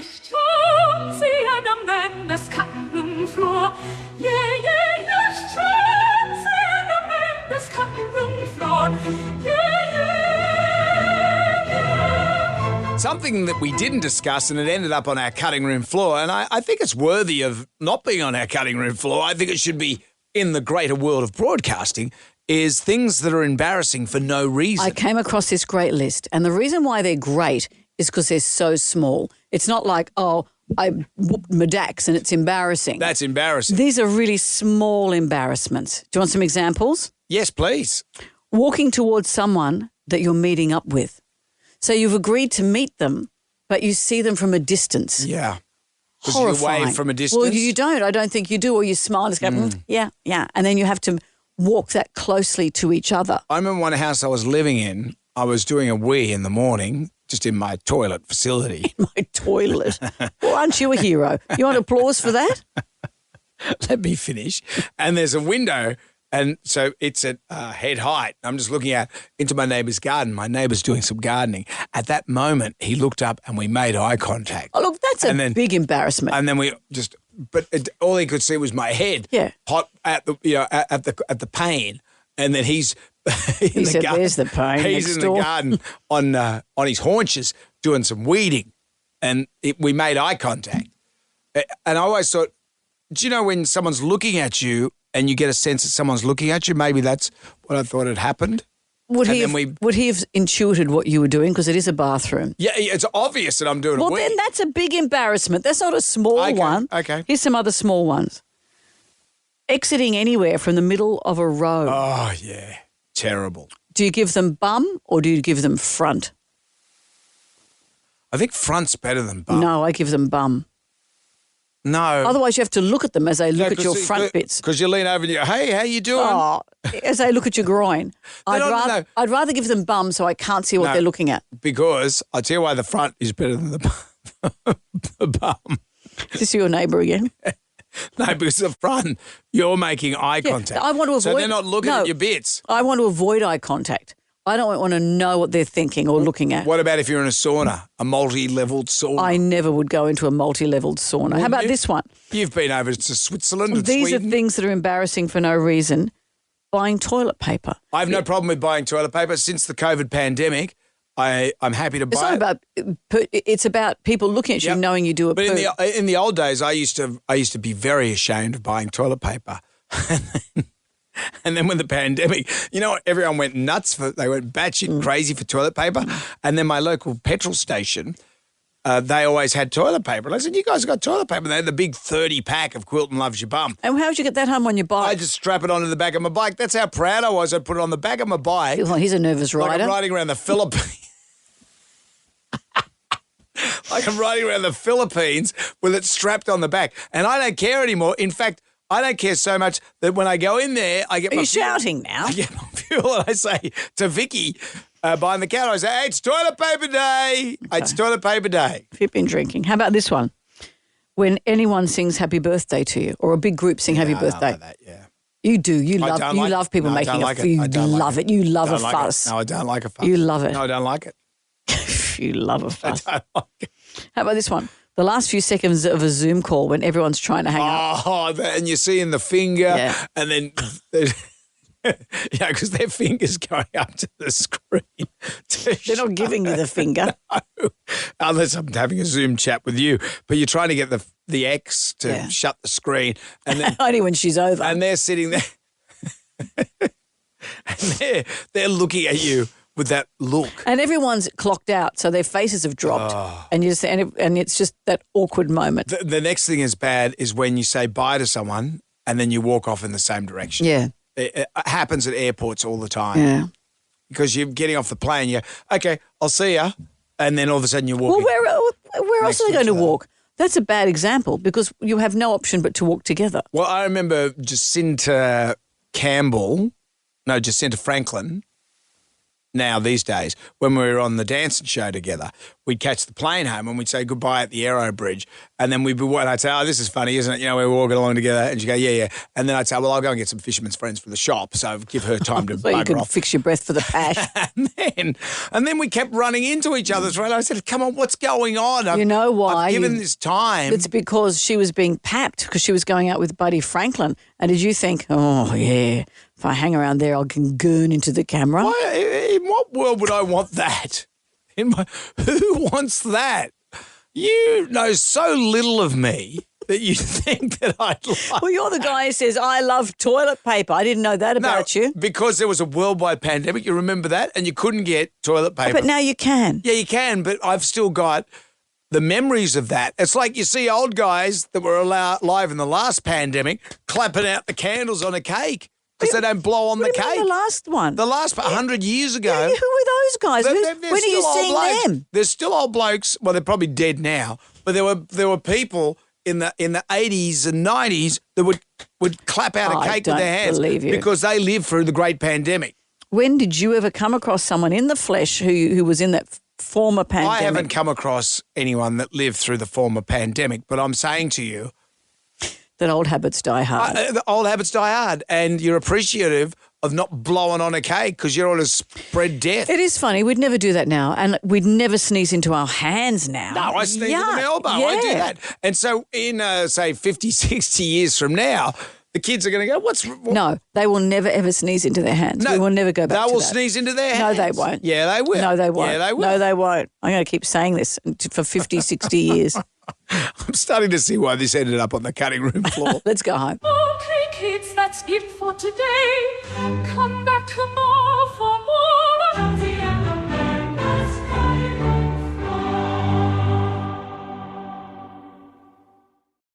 it's Jonesy and Amanda's cutting floor. Yeah, it's Jonesy and Amanda's cutting room floor. Yeah. Something that we didn't discuss and it ended up on our cutting room floor, and I think it's worthy of not being on our cutting room floor. I think it should be in the greater world of broadcasting, is things that are embarrassing for no reason. I came across this great list, and the reason why they're great is because they're so small. It's not like, oh, I whooped my dacks and it's embarrassing. That's embarrassing. These are really small embarrassments. Do you want some examples? Yes, please. Walking towards someone that you're meeting up with. So you've agreed to meet them, but you see them from a distance. Yeah. Because Horrifying. you wave from a distance. Well, you don't. I don't think you do. Or you smile and just go, yeah. And then you have to walk that closely to each other. I remember one house I was living in, I was doing a wee in the morning, just in my toilet facility. My toilet. Well, aren't you a hero? You want applause for that? Let me finish. And there's a window, and so it's at head height. I'm just looking out into my neighbour's garden. My neighbour's doing some gardening. At that moment, he looked up and we made eye contact. Oh, look, that's a big embarrassment. And then we just, all he could see was my head, hot at the, at the pane. And then he's in the garden. There's the pane. He's in the garden on his haunches doing some weeding, and we made eye contact. And I always thought, do you know when someone's looking at you and you get a sense that someone's looking at you? Maybe that's what I thought had happened. Would he have intuited what you were doing? Because it is a bathroom. Yeah, it's obvious that I'm doing a wee. Well, then that's a big embarrassment. That's not a small one. Okay. Here's some other small ones. Exiting anywhere from the middle of a row. Oh, yeah. Terrible. Do you give them bum or do you give them front? I think front's better than bum. No, I give them bum. No. Otherwise, you have to look at them as they look at your front bits. Because you lean over and you go, hey, how you doing? Oh, as they look at your groin. I'd rather give them bum so I can't see what they're looking at. Because I'll tell you why the front is better than the bum. Is this your neighbour again? No, because the front, you're making eye contact. I want to avoid. So they're not looking at your bits. I want to avoid eye contact. I don't want to know what they're thinking or looking at. What about if you're in a sauna, a multi-leveled sauna? I never would go into a multi-leveled sauna. How about this one? You've been over to Switzerland and These Sweden. are things that are embarrassing for no reason. Buying toilet paper. I have no problem with buying toilet paper. Since the COVID pandemic, I'm happy to buy it. It's about people looking at you knowing you do a But poo. in the old days, I used to be very ashamed of buying toilet paper. And then when the pandemic, you know what, everyone went nuts they went batshit crazy for toilet paper. And then my local petrol station, they always had toilet paper. And I said, you guys got toilet paper. And they had the big 30-pack of Quilton Loves Your Bum. And how would you get that home on your bike? I just strap it onto the back of my bike. That's how proud I was. I'd put it on the back of my bike. Well, he's a nervous rider. Like I'm riding around the Philippines. Like I'm riding around the Philippines with it strapped on the back. And I don't care anymore. In fact, I don't care so much that when I go in there, I get Are my you shouting now? I get my fuel and I say to Vicky behind the counter, I say, hey, it's toilet paper day. Okay. It's toilet paper day. If you've been drinking. How about this one? When anyone sings happy birthday to you or a big group sing happy birthday. I don't like that, yeah. You do. You love people making a fuss. You love it. You love a fuss. No, I don't like a fuss. You love it. No, I don't like it. You love a fuss. I don't like it. How about this one? The last few seconds of a Zoom call when everyone's trying to hang up. Oh, and you're seeing the finger and then, because their finger's going up to the screen. They're not giving you the finger. No, unless I'm having a Zoom chat with you. But you're trying to get the X to shut the screen. And then, only when she's over. And they're sitting there. And they're looking at you with that look. And everyone's clocked out, so their faces have dropped. Oh. And it's just that awkward moment. The next thing is bad is when you say bye to someone and then you walk off in the same direction. Yeah. It happens at airports all the time. Yeah. Because you're getting off the plane, you go, okay, I'll see ya. And then all of a sudden you're walking. Well, where else are they going to walk? That's a bad example because you have no option but to walk together. Well, I remember Jacinta Franklin. now these days. When we were on the dancing show together, we'd catch the plane home and we'd say goodbye at the Aero Bridge. And then and I'd say, oh, this is funny, isn't it? You know, we were walking along together. And she'd go, yeah, yeah. And then I'd say, well, I'll go and get some fisherman's friends from the shop. So give her time to So you bugger could off. fix your breath for the pash. And then we kept running into each other's right. I said, come on, what's going on? You know why? I've given this time. It's because she was being papped because she was going out with Buddy Franklin. And did you think, oh, yeah, if I hang around there, I can goon into the camera? In what world would I want that? Who wants that? You know so little of me that you think that I'd like. Well, you're the guy who says, I love toilet paper. I didn't know that about you. Because there was a worldwide pandemic. You remember that? And you couldn't get toilet paper. But now you can. Yeah, you can, but I've still got the memories of that. It's like you see old guys that were alive in the last pandemic clapping out the candles on a cake because they don't blow on the cake. The last one. The last 100 years ago. Yeah, who were those guys? When are you seeing them? There's still old blokes. Well, they're probably dead now, but there were people in the 80s and 90s that would clap out a cake with their hands because they lived through the great pandemic. When did you ever come across someone in the flesh who was in that former pandemic? I haven't come across anyone that lived through the former pandemic, but I'm saying to you that old habits die hard. The old habits die hard, and you're appreciative of not blowing on a cake because you don't want to spread death. It is funny. We'd never do that now, and we'd never sneeze into our hands now. No, I sneeze in my elbow. Yeah. I do that. And so in, say, 50, 60 years from now, the kids are going to go, No, they will never, ever sneeze into their hands. No, we will never go back to that. They will sneeze into their No, hands. they won't. Yeah, they will. No, they won't. Yeah, they will. No, they won't. I'm going to keep saying this for 50, 60 years. I'm starting to see why this ended up on the cutting room floor. Let's go home. Okay, kids, that's it for today. Come back tomorrow for